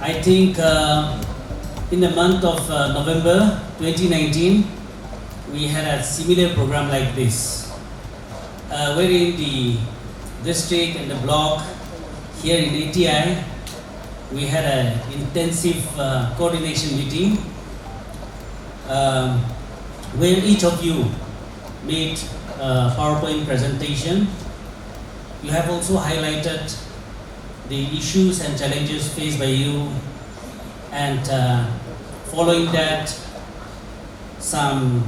I think in the month of November 2019, we had a similar program like this, wherein the district and the block here in ATI, we had an intensive coordination meeting where each of you made a PowerPoint presentation. You have also highlighted the issues and challenges faced by you, and following that, some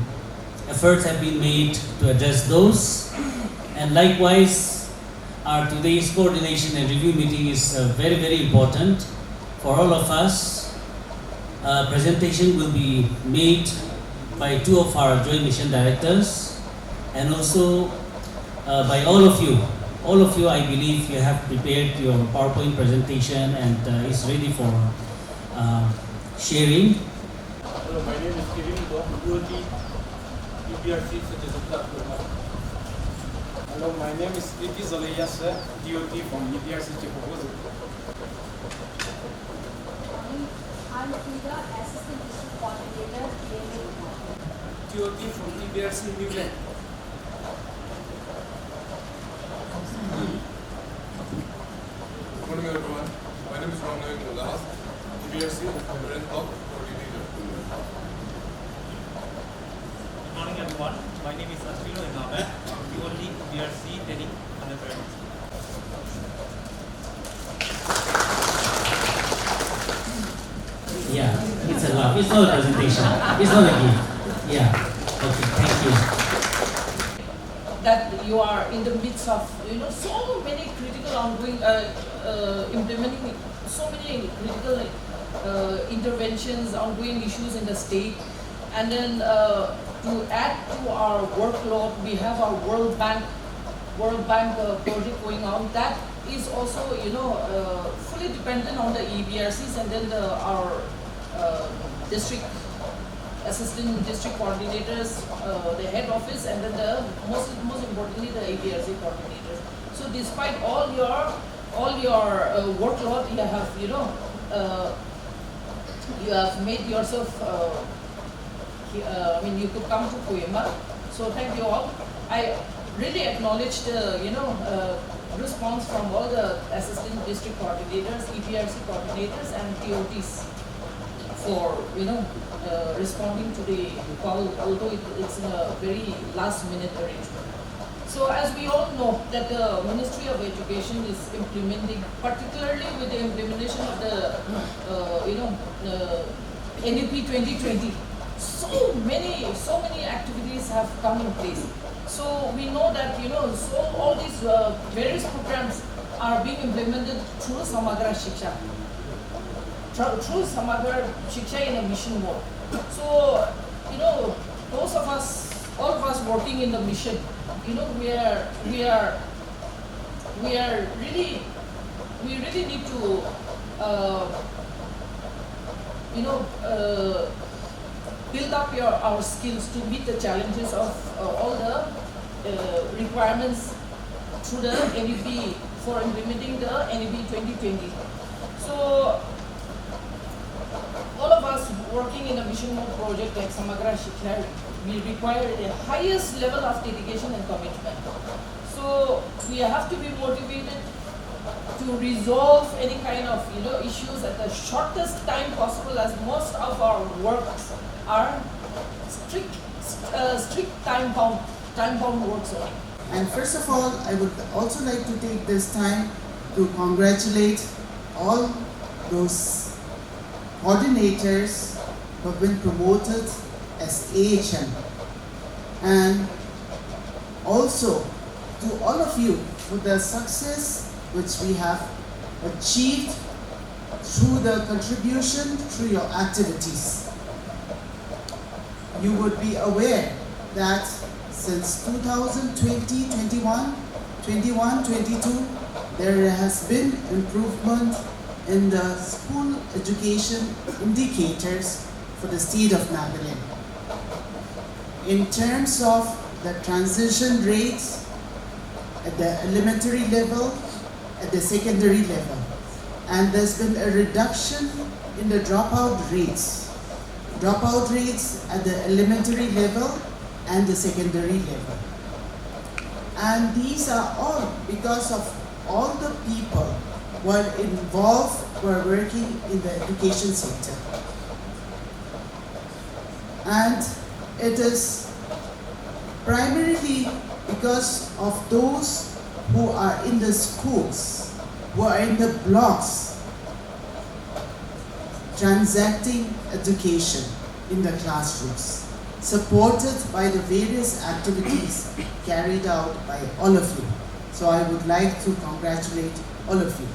efforts have been made to address those. And likewise, our today's coordination and review meeting is very, very important for all of us. A presentation will be made by two of our Joint Mission Directors, and also by all of you. All of you, I believe you have prepared your PowerPoint presentation and is ready for sharing. Hello, my name is Kevin DOT EBRC Kohima. Hello, my name is Iti Zaleya sir, DOT from EBRC Kohima. I'm Frida, Assistant District Coordinator, DMAs EBRCs. DOT from EBRC Nagaland. Good morning everyone. My name is Nagaland, EBRC Current Block Coordinator. Good morning everyone. My name is Ashwino Nagaland, only EBRC Training and Parents. Yeah, it's a laugh. It's not a presentation. It's not a gift. Yeah. Okay, thank you. That you are in the midst of, so many critical ongoing, implementing so many critical interventions, ongoing issues in the state. And then to add to our workload, we have our World Bank project going on. That is also, fully dependent on the EBRCs and then our district assistant district coordinators, the head office, and then the most importantly the EBRC coordinators. So despite all your workload, you have made yourself. You could come to Kohima. So thank you all. I really acknowledge the response from all the assistant district coordinators, EBRC coordinators, and TOTs for responding to the call, although it's in a very last minute arrangement. So as we all know that the Ministry of Education is implementing, particularly with the implementation of the NEP 2020, so many activities have come in place. So we know that so all these various programs are being implemented through Samagra Shiksha. Through Samagra Shiksha in a mission mode. So, those of us, all of us working in the mission, we really need to, build up our skills to meet the challenges of all the requirements through the NEP for implementing the NEP 2020. So, all of us working in a mission mode project like Samagra Shiksha, we require the highest level of dedication and commitment. So we have to be motivated to resolve any kind of issues at the shortest time possible, as most of our works are strict time-bound works only. And first of all, I would also like to take this time to congratulate all those coordinators who have been promoted as AHM, and also to all of you for the success which we have achieved through the contribution through your activities. You would be aware that since 2020, 21, 22, there has been improvement in the school education indicators for the state of Nagaland. In terms of the transition rates at the elementary level, at the secondary level, and there's been a reduction in the dropout rates. Dropout rates at the elementary level and the secondary level. And these are all because of all the people who are involved, who are working in the education sector. And it is primarily because of those who are in the schools, who are in the blocks, transacting education in the classrooms, supported by the various activities carried out by all of you. So I would like to congratulate all of you.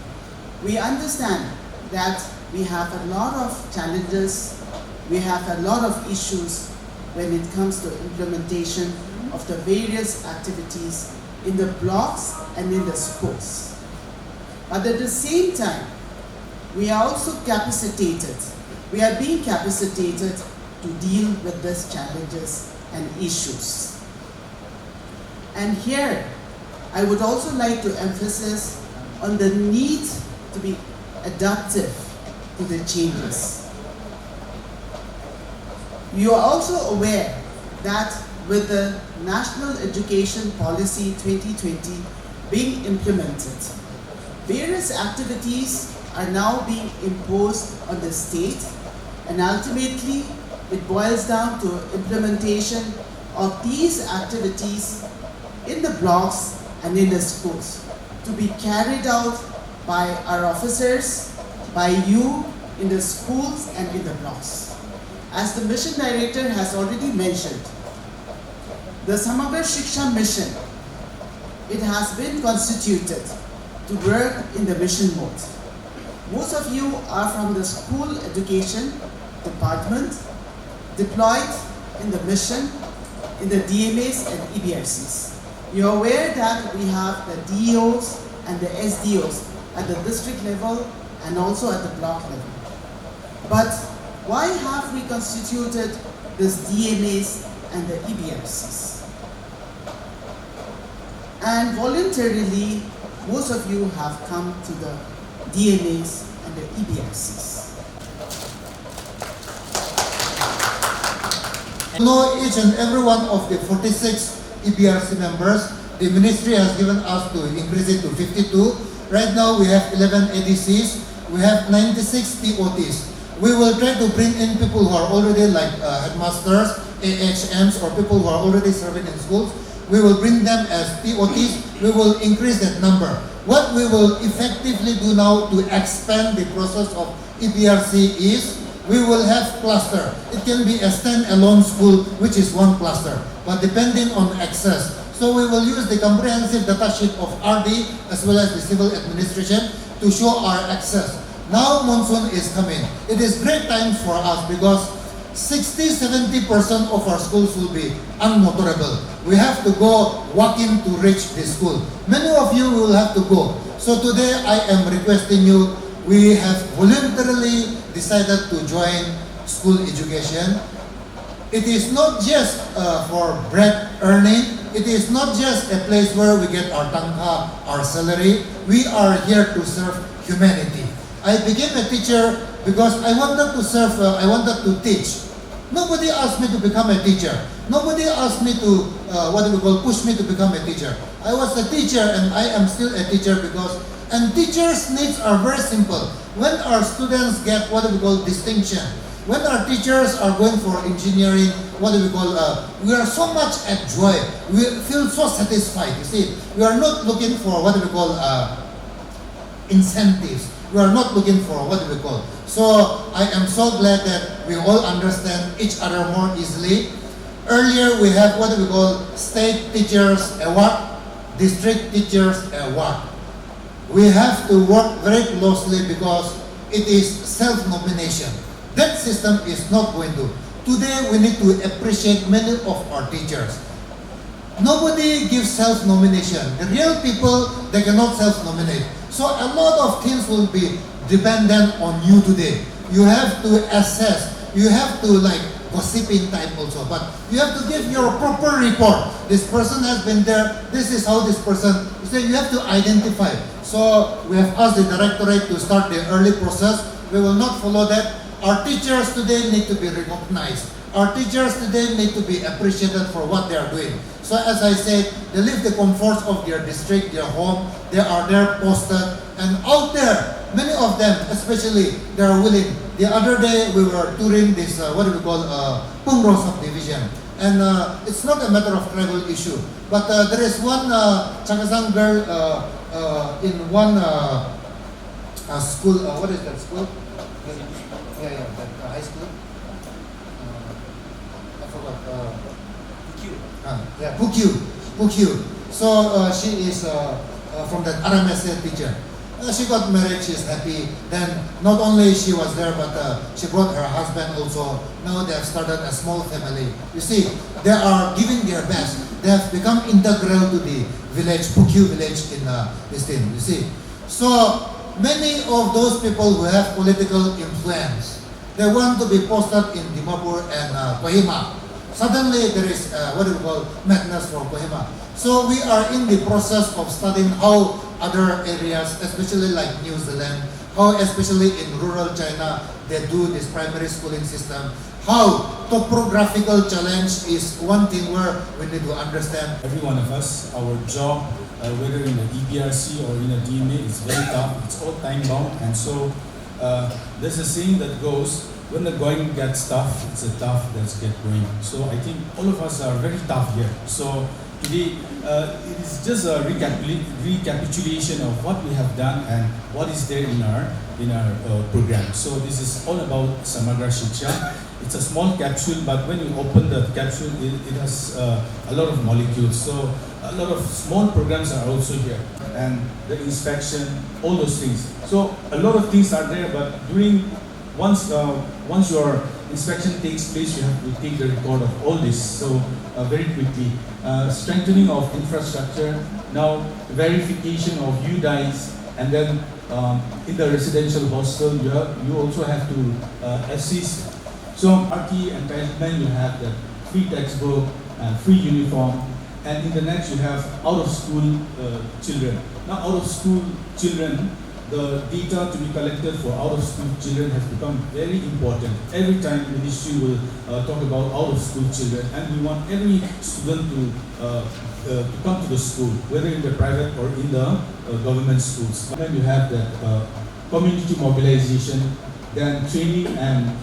We understand that we have a lot of challenges, we have a lot of issues when it comes to implementation of the various activities in the blocks and in the schools. But at the same time, we are also capacitated. We are being capacitated to deal with these challenges and issues. And here, I would also like to emphasize on the need to be adaptive to the changes. You are also aware that with the National Education Policy 2020 being implemented, various activities are now being imposed on the state, and ultimately it boils down to implementation of these activities in the blocks and in the schools to be carried out by our officers, by you in the schools and in the blocks. As the mission director has already mentioned, the Samagra Shiksha mission, it has been constituted to work in the mission mode. Most of you are from the school education department, deployed in the mission, in the DMAs and EBRCs. You're aware that we have the DEOs and the SDOs at the district level and also at the block level. But why have we constituted these DMAs and the EBRCs? And voluntarily, most of you have come to the DMAs and the EBRCs. I know each and every one of the 46 EBRC members. The ministry has given us to increase it to 52. Right now we have 11 ADCs. We have 96 TOTs. We will try to bring in people who are already like headmasters, AHMs, or people who are already serving in schools. We will bring them as TOTs. We will increase that number. What we will effectively do now to expand the process of EBRC is we will have cluster. It can be a stand-alone school, which is one cluster, but depending on access. So we will use the comprehensive data sheet of RD as well as the civil administration to show our access. Now monsoon is coming. It is great time for us because 60-70% of our schools will be unmotorable. We have to go walking to reach the school. Many of you will have to go. So today I am requesting you, we have voluntarily decided to join school education. It is not just for bread earning. It is not just a place where we get our tangka, our salary. We are here to serve humanity. I became a teacher because I wanted to serve, I wanted to teach. Nobody asked me to become a teacher. Nobody asked me to, push me to become a teacher. I was a teacher and I am still a teacher because, and teachers' needs are very simple. When our students get distinction, when our teachers are going for engineering, we are so much at joy. We feel so satisfied, you see. We are not looking for incentives. We are not looking for So I am so glad that we all understand each other more easily. Earlier we have State Teachers Award, District Teachers Award. We have to work very closely because it is self-nomination. That system is not going to. Today we need to appreciate many of our teachers. Nobody gives self-nomination. The real people, they cannot self-nominate. So a lot of things will be dependent on you today. You have to assess. You have to gossiping type also. But you have to give your proper report. This person has been there. This is how this person. So you have to identify. So we have asked the directorate to start the early process. We will not follow that. Our teachers today need to be recognized. Our teachers today need to be appreciated for what they are doing. So as I said, they leave the comforts of their district, their home. They are there posted, and out there, many of them, especially, they are willing. The other day we were touring this what do we call Pungro subdivision, and it's not a matter of travel issue. But there is one Changasang girl in one school. What is that school? Yeah, that high school. I forgot. Pukyu. So she is from that RMS teacher. She got married, she's happy. Then not only she was there, but she brought her husband also. Now they have started a small family. You see, they are giving their best. They have become integral to the village, Pukyu village in this thing, you see. So many of those people who have political influence, they want to be posted in Dimapur and Kohima. Suddenly there is what do we call madness for Kohima. So we are in the process of studying how other areas, especially like New Zealand, how especially in rural China, they do this primary schooling system. How topographical challenge is one thing where we need to understand. Every one of us, our job, whether in a EBRC or in a DMA, is very tough. It's all time bound, and so there's a saying that goes, when the going gets tough, it's the tough that gets going. So I think all of us are very tough here. So today, it is just a recapitulation of what we have done and what is there in our program. So this is all about Samagra Shiksha. It's a small capsule, but when you open the capsule, it has a lot of molecules. So a lot of small programs are also here, and the inspection, all those things. So a lot of things are there, but once your inspection takes place, you have to take the record of all this. So very quickly, strengthening of infrastructure, now verification of UDIs, and then in the residential hostel, you also have to assist. So RT entitlement, you have the free textbook and free uniform, and in the next you have out of school children. Now out of school children, the data to be collected for out-of-school children has become very important. Every time the ministry will talk about out-of-school children, and we want every student to come to the school, whether in the private or in the government schools. Then you have that community mobilization, then training and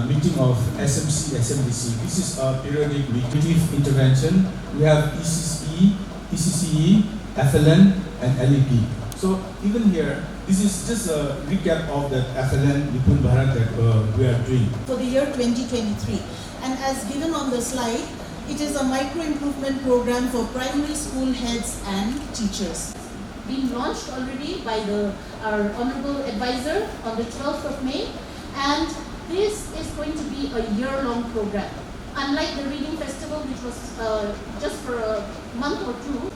meeting of SMC, SMDC. This is a periodic meeting intervention. We have ECCE, FLN, and LEP. So even here, this is just a recap of that FLN Nipun Bharat that we are doing. For the year 2023, and as given on the slide, it is a micro-improvement program for primary school heads and teachers. Been launched already by our Honorable Advisor on the 12th of May, and this is going to be a year-long program. Unlike the Reading Festival, which was just for a month or two,